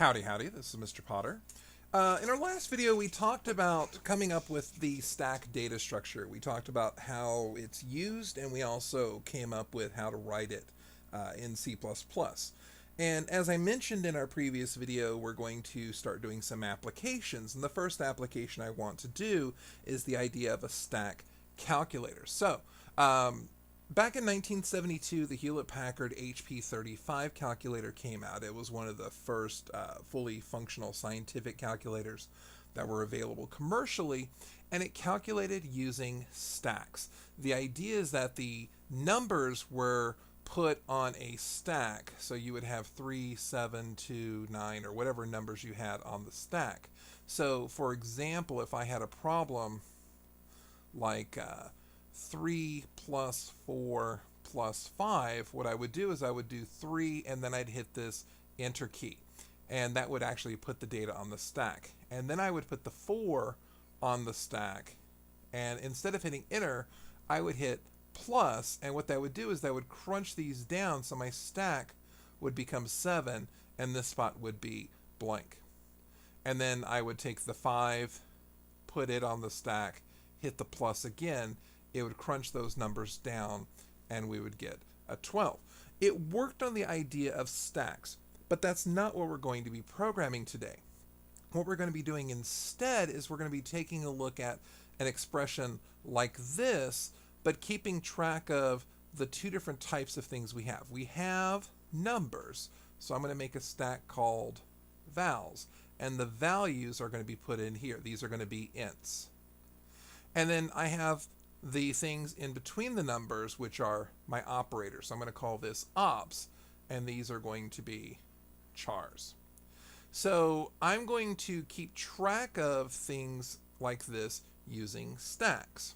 Howdy, howdy, this is Mr. Potter. In our last video, we talked about coming up with the stack data structure. We talked about how it's used, and we also came up with how to write it in C++. And as I mentioned in our previous video, we're going to start doing some applications. And the first application I want to do is the idea of a stack calculator. So, back in 1972, the Hewlett-Packard HP35 calculator came out. It was one of the first fully functional scientific calculators that were available commercially, and it calculated using stacks. The idea is that the numbers were put on a stack, so you would have 3, 7, 2, 9, or whatever numbers you had on the stack. So, for example, if I had a problem like 3 plus 4 plus 5, what I would do is I would do 3 and then I'd hit this enter key, and that would actually put the data on the stack. And then I would put the 4 on the stack, and instead of hitting enter, I would hit plus, and what that would do is that would crunch these down, so my stack would become 7 and this spot would be blank. And then I would take the 5, put it on the stack, hit the plus again, it would crunch those numbers down, and we would get a 12. It worked on the idea of stacks, but that's not what we're going to be programming today. What we're going to be doing instead is we're going to be taking a look at an expression like this, but keeping track of the two different types of things we have. We have numbers, so I'm going to make a stack called vals, and the values are going to be put in here. These are going to be ints. And then I have the things in between the numbers, which are my operators. So I'm going to call this ops, and these are going to be chars. So I'm going to keep track of things like this using stacks.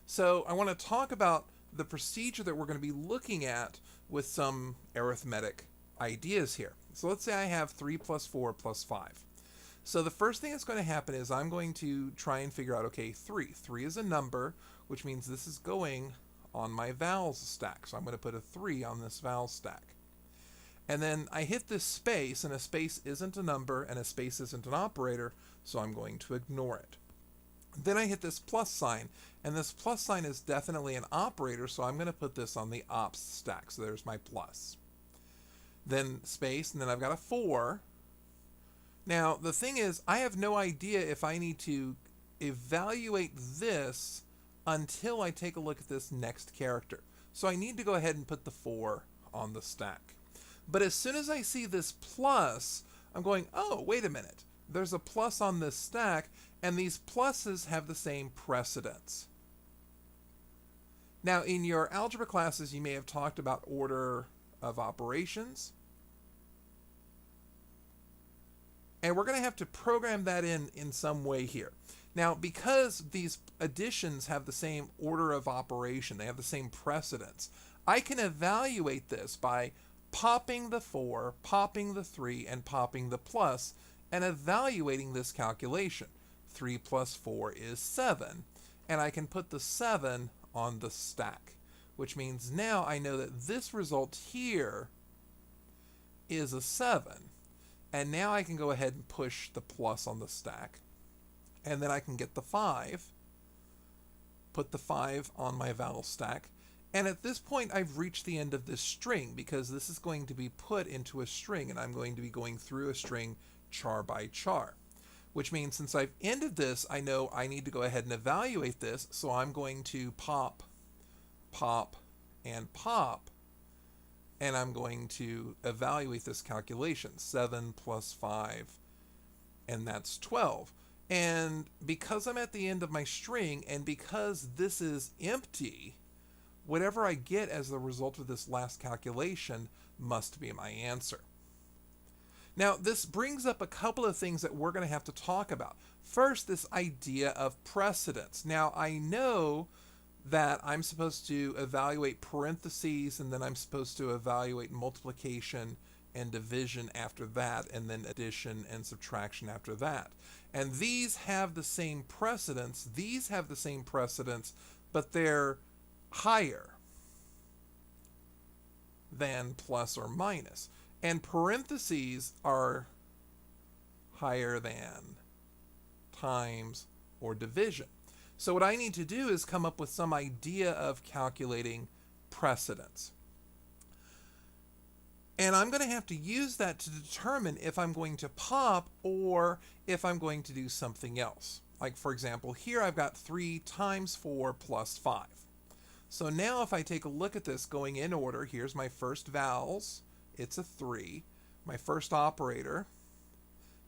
So I want to talk about the procedure that we're going to be looking at with some arithmetic ideas here. So let's say I have 3 plus 4 plus 5. So the first thing that's going to happen is I'm going to try and figure out, okay, 3. 3 is a number, which means this is going on my vals stack. So I'm going to put a 3 on this vals stack. And then I hit this space, and a space isn't a number, and a space isn't an operator, so I'm going to ignore it. Then I hit this plus sign, and this plus sign is definitely an operator, so I'm going to put this on the ops stack. So there's my plus. Then space, and then I've got a 4. Now, the thing is, I have no idea if I need to evaluate this until I take a look at this next character. So I need to go ahead and put the 4 on the stack. But as soon as I see this plus, I'm going, oh, wait a minute. There's a plus on this stack, and these pluses have the same precedence. Now, in your algebra classes, you may have talked about order of operations. And we're going to have to program that in some way here. Now, because these additions have the same order of operation, they have the same precedence, I can evaluate this by popping the 4, popping the 3, and popping the plus, and evaluating this calculation. 3 plus 4 is 7, and I can put the 7 on the stack, which means now I know that this result here is a 7. And now I can go ahead and push the plus on the stack. And then I can get the 5, put the 5 on my val stack. And at this point, I've reached the end of this string, because this is going to be put into a string, and I'm going to be going through a string char by char. Which means since I've ended this, I know I need to go ahead and evaluate this, so I'm going to pop, pop, and pop. And I'm going to evaluate this calculation. 7 plus 5, and that's 12. And because I'm at the end of my string, and because this is empty, whatever I get as the result of this last calculation must be my answer. Now, this brings up a couple of things that we're going to have to talk about. First, this idea of precedence. Now, I know that I'm supposed to evaluate parentheses, and then I'm supposed to evaluate multiplication and division after that, and then addition and subtraction after that. And these have the same precedence. These have the same precedence, but they're higher than plus or minus. And parentheses are higher than, times, or division. So what I need to do is come up with some idea of calculating precedence. And I'm going to have to use that to determine if I'm going to pop or if I'm going to do something else. Like, for example, here I've got 3 times 4 plus 5. So now if I take a look at this going in order, here's my first vowels. It's a 3. My first operator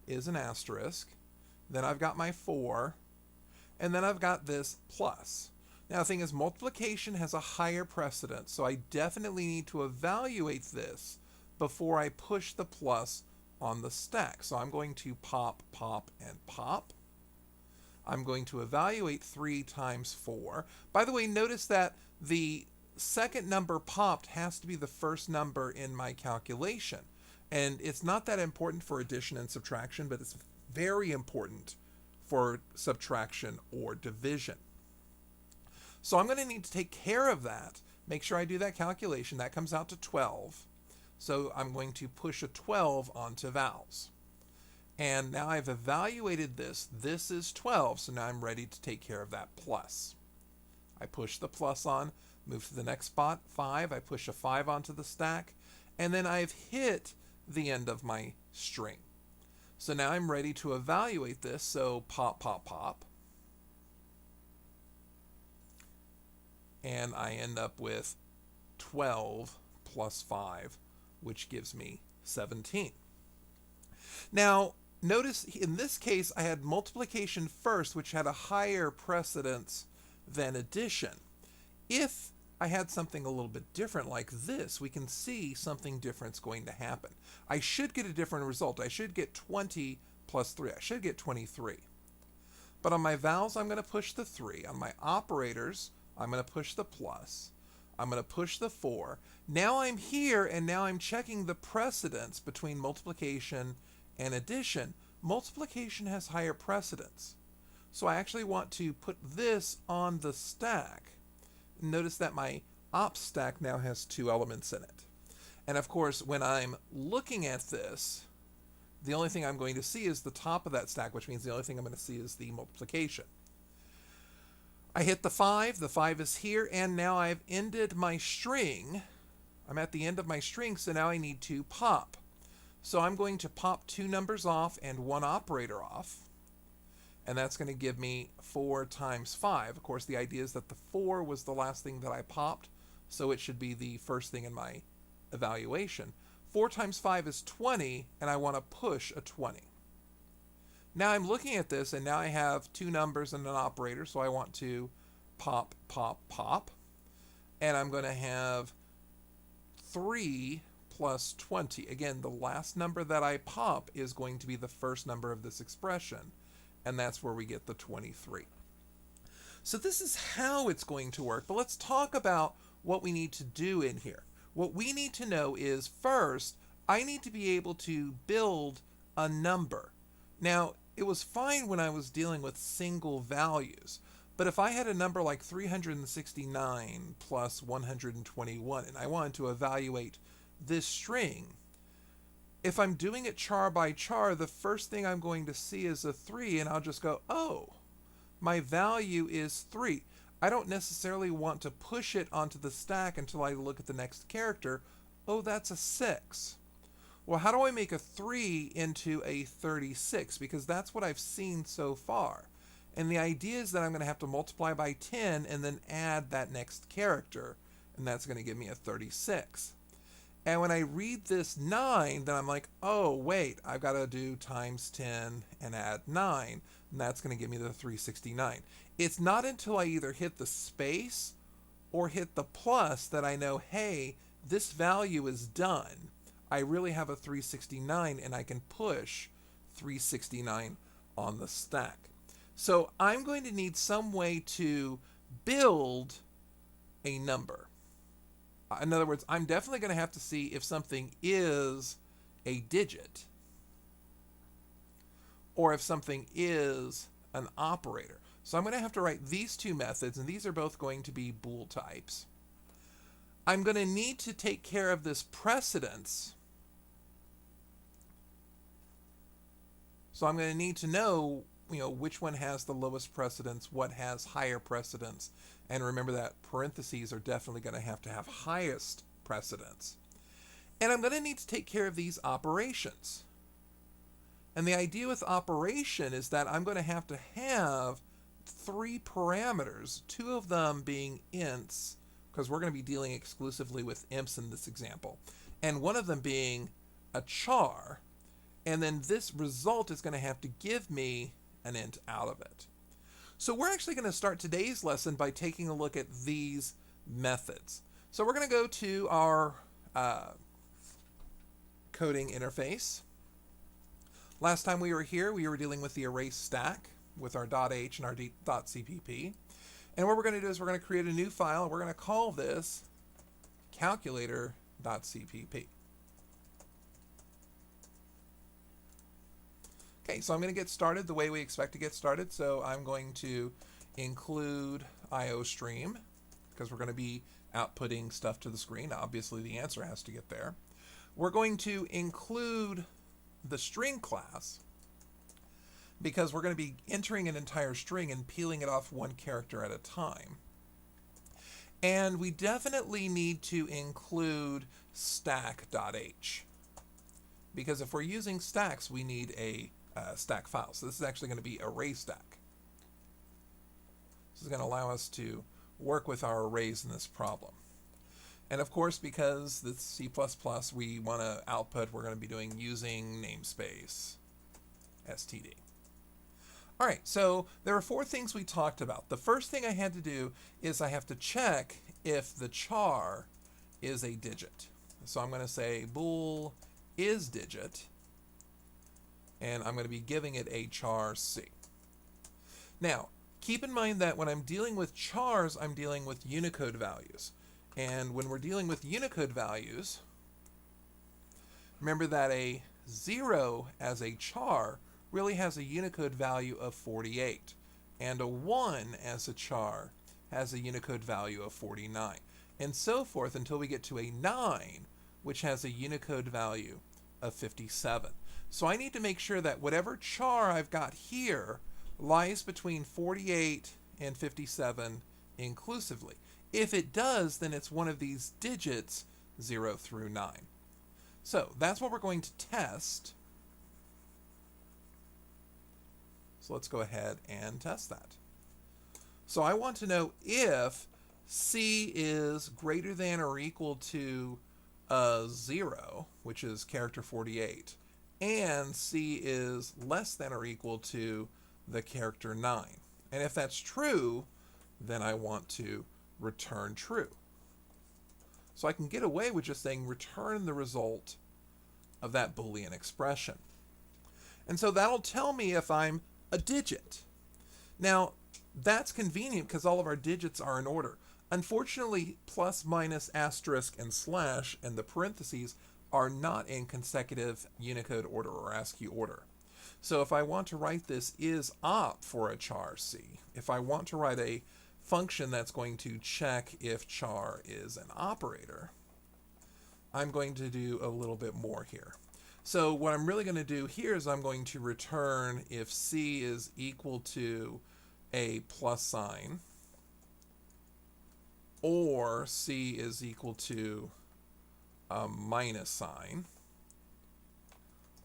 is an asterisk. Then I've got my 4. And then I've got this plus. Now the thing is, multiplication has a higher precedence, so I definitely need to evaluate this before I push the plus on the stack. So I'm going to pop, pop, and pop. I'm going to evaluate 3 times 4. By the way, notice that the second number popped has to be the first number in my calculation. And it's not that important for addition and subtraction, but it's very important for subtraction or division. So I'm going to need to take care of that. Make sure I do that calculation. That comes out to 12. So I'm going to push a 12 onto vowels. And now I've evaluated this. This is 12, so now I'm ready to take care of that plus. I push the plus on, move to the next spot, 5. I push a 5 onto the stack, and then I've hit the end of my string. So now I'm ready to evaluate this, so pop, pop, pop. And I end up with 12 plus 5, which gives me 17. Now, notice in this case, I had multiplication first, which had a higher precedence than addition. If I had something a little bit different like this, we can see something different's going to happen. I should get a different result. I should get 20 plus 3. I should get 23. But on my vowels, I'm going to push the 3. On my operators, I'm going to push the plus. I'm going to push the 4. Now I'm here, and now I'm checking the precedence between multiplication and addition. Multiplication has higher precedence. So I actually want to put this on the stack. Notice that my op stack now has 2 elements in it. And of course, when I'm looking at this, the only thing I'm going to see is the top of that stack, which means the only thing I'm going to see is the multiplication. I hit the 5 is here, and now I've ended my string. I'm at the end of my string, so now I need to pop. So I'm going to pop 2 numbers off and 1 operator off. And that's going to give me 4 times 5. Of course, the idea is that the 4 was the last thing that I popped, so it should be the first thing in my evaluation. 4 times 5 is 20, and I want to push a 20. Now I'm looking at this, and now I have 2 numbers and an operator, so I want to pop, pop, pop. And I'm going to have 3 plus 20. Again, the last number that I pop is going to be the first number of this expression. And that's where we get the 23. So this is how it's going to work, but let's talk about what we need to do in here. What we need to know is, first, I need to be able to build a number. Now, it was fine when I was dealing with single values, but if I had a number like 369 plus 121, and I wanted to evaluate this string, if I'm doing it char by char, the first thing I'm going to see is a 3, and I'll just go, oh, my value is 3. I don't necessarily want to push it onto the stack until I look at the next character. Oh, that's a 6. Well, how do I make a 3 into a 36? Because that's what I've seen so far. And the idea is that I'm going to have to multiply by 10 and then add that next character, and that's going to give me a 36. And when I read this 9, then I'm like, oh, wait, I've got to do times 10 and add 9, and that's going to give me the 369. It's not until I either hit the space or hit the plus that I know, hey, this value is done. I really have a 369, and I can push 369 on the stack. So I'm going to need some way to build a number. In other words, I'm definitely going to have to see if something is a digit or if something is an operator. So I'm going to have to write these 2 methods, and these are both going to be bool types. I'm going to need to take care of this precedence. So I'm going to need to know, which one has the lowest precedence, what has higher precedence. And remember that parentheses are definitely going to have highest precedence. And I'm going to need to take care of these operations. And the idea with operation is that I'm going to have 3 parameters, 2 of them being ints, because we're going to be dealing exclusively with imps in this example, and one of them being a char, and then this result is going to have to give me an int out of it. So we're actually going to start today's lesson by taking a look at these methods. So we're going to go to our coding interface. Last time we were here, we were dealing with the array stack with our .h and our .cpp. And what we're going to do is we're going to create a new file, and we're going to call this calculator.cpp. Okay, so I'm going to get started the way we expect to get started. So I'm going to include IOStream, because we're going to be outputting stuff to the screen. Obviously, the answer has to get there. We're going to include the string class, because we're going to be entering an entire string and peeling it off one character at a time. And we definitely need to include stack.h, because if we're using stacks, we need a stack file. So this is actually going to be array stack. This is going to allow us to work with our arrays in this problem. And of course, because this C++, we want to output, we're going to be doing using namespace std. All right, so there are 4 things we talked about. The first thing I had to do is I have to check if the char is a digit. So I'm going to say bool is digit, and I'm going to be giving it a char c. Now, keep in mind that when I'm dealing with chars, I'm dealing with Unicode values. And when we're dealing with Unicode values, remember that a 0 as a char really has a Unicode value of 48, and a 1 as a char has a Unicode value of 49, and so forth until we get to a 9, which has a Unicode value of 57. So I need to make sure that whatever char I've got here lies between 48 and 57 inclusively. If it does, then it's one of these digits 0 through 9. So that's what we're going to test. So let's go ahead and test that. So I want to know if c is greater than or equal to 0, which is character 48, and c is less than or equal to the character 9. And if that's true, then I want to return true. So I can get away with just saying return the result of that Boolean expression. And so that'll tell me if I'm a digit. Now, that's convenient because all of our digits are in order. Unfortunately, plus, minus, asterisk, and slash, and the parentheses are not in consecutive Unicode order or ASCII order. So if I want to write this is op for a char c, if I want to write a function that's going to check if char is an operator, I'm going to do a little bit more here. So what I'm really going to do here is I'm going to return if c is equal to a plus sign, or c is equal to a minus sign,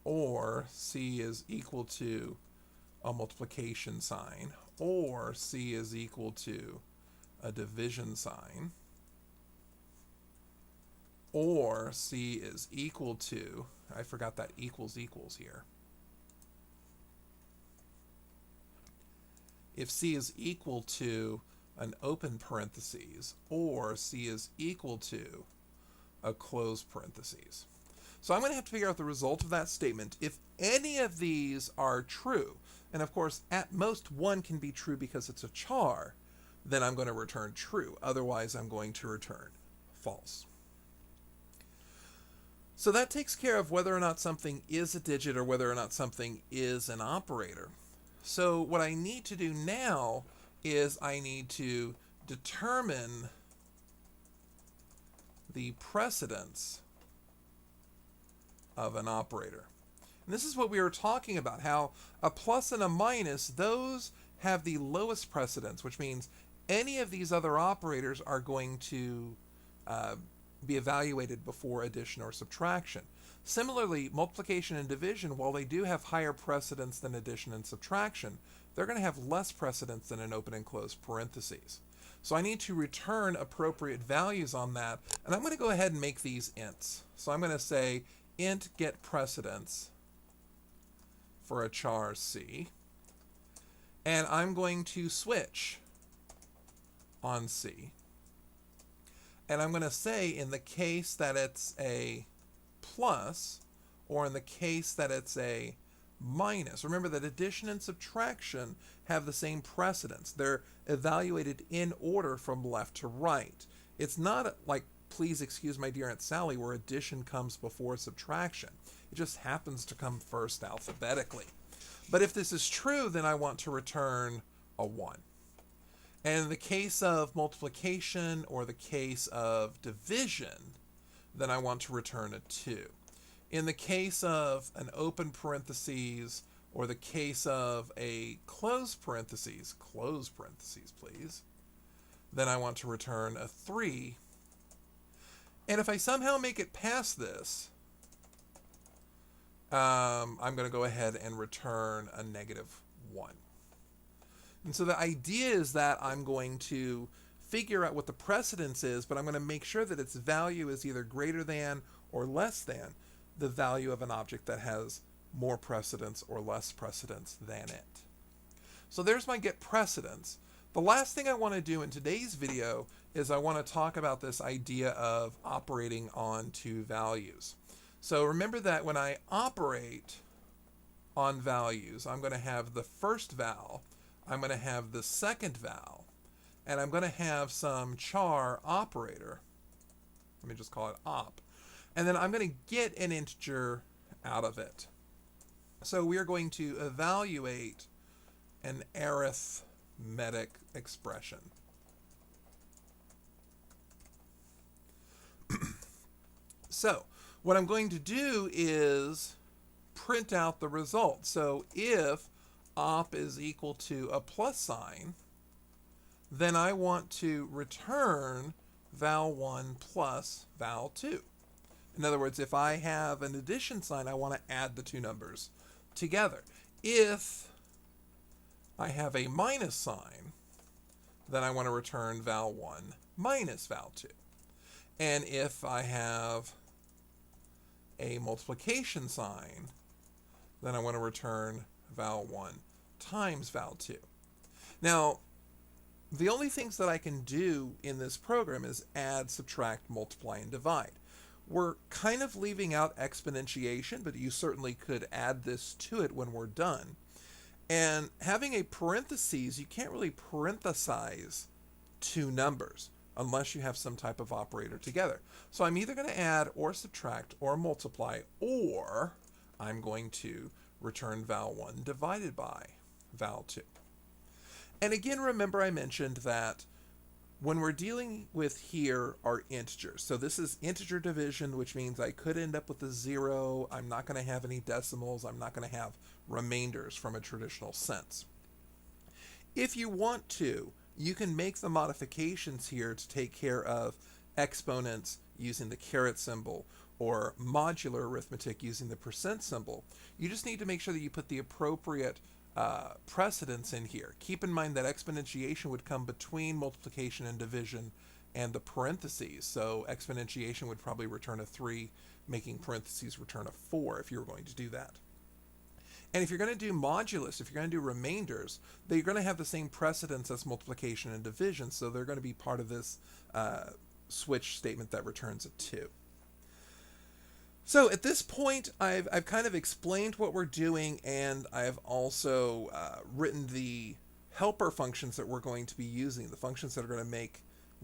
or c is equal to a multiplication sign, or c is equal to a division sign, or c is equal to, I forgot that equals here. If c is equal to an open parentheses, or c is equal to a closed parentheses. So I'm going to have to figure out the result of that statement. If any of these are true, and of course at most one can be true because it's a char, then I'm going to return true. Otherwise I'm going to return false. So that takes care of whether or not something is a digit or whether or not something is an operator. So what I need to do now is I need to determine the precedence of an operator. And this is what we were talking about, how a plus and a minus, those have the lowest precedence, which means any of these other operators are going to uh, be evaluated before addition or subtraction. Similarly, multiplication and division, while they do have higher precedence than addition and subtraction, they're going to have less precedence than an open and closed parentheses. So I need to return appropriate values on that, and I'm going to go ahead and make these ints. So I'm going to say int get precedence for a char C, and I'm going to switch on C. And I'm going to say in the case that it's a plus, or in the case that it's a minus. Remember that addition and subtraction have the same precedence. They're evaluated in order from left to right. It's not like Please Excuse My Dear Aunt Sally, where addition comes before subtraction. It just happens to come first alphabetically. But if this is true, then I want to return a 1. And in the case of multiplication or the case of division, then I want to return a 2. In the case of an open parentheses or the case of a closed parentheses please, then I want to return a 3. And if I somehow make it past this, I'm going to go ahead and return a -1. And so the idea is that I'm going to figure out what the precedence is, but I'm going to make sure that its value is either greater than or less than the value of an object that has more precedence or less precedence than it. So there's my get precedence. The last thing I want to do in today's video is I want to talk about this idea of operating on two values. So remember that when I operate on values, I'm going to have the first val, I'm going to have the second val, and I'm going to have some char operator. Let me just call it op. And then I'm going to get an integer out of it. So we are going to evaluate an arithmetic expression. So what I'm going to do is print out the result. So if op is equal to a plus sign, then I want to return val1 plus val2. In other words, if I have an addition sign, I want to add the two numbers together. If I have a minus sign, then I want to return val1 minus val2. And if I have a multiplication sign, then I want to return val1 times val2. Now, the only things that I can do in this program is add, subtract, multiply, and divide. We're kind of leaving out exponentiation, but you certainly could add this to it when we're done. And having a parentheses, you can't really parenthesize two numbers unless you have some type of operator together. So I'm either going to add or subtract or multiply, or I'm going to return val1 divided by val2. And again, remember I mentioned that when we're dealing with here are integers. So this is integer division, which means I could end up with a 0. I'm not going to have any decimals. I'm not going to have remainders from a traditional sense. If you want to, you can make the modifications here to take care of exponents using the caret symbol or modular arithmetic using the percent symbol. You just need to make sure that you put the appropriate precedence in here. Keep in mind that exponentiation would come between multiplication and division and the parentheses. So exponentiation would probably return a 3, making parentheses return a 4 if you were going to do that. And if you're going to do modulus, if you're going to do remainders, they're going to have the same precedence as multiplication and division, so they're going to be part of this switch statement that returns a 2. So at this point, I've kind of explained what we're doing, and I've also written the helper functions that we're going to be using, the functions that are going to make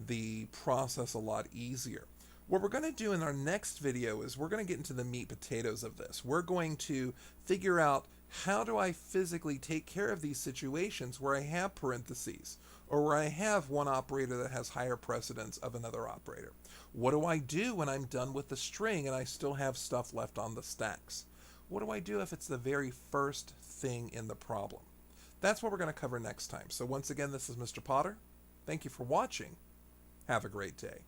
the process a lot easier. What we're going to do in our next video is we're going to get into the meat potatoes of this. We're going to figure out how do I physically take care of these situations where I have parentheses or where I have one operator that has higher precedence of another operator. What do I do when I'm done with the string and I still have stuff left on the stacks? what do I do if it's the very first thing in the problem? That's what we're going to cover next time. So once again, this is Mr. Potter. Thank you for watching. Have a great day.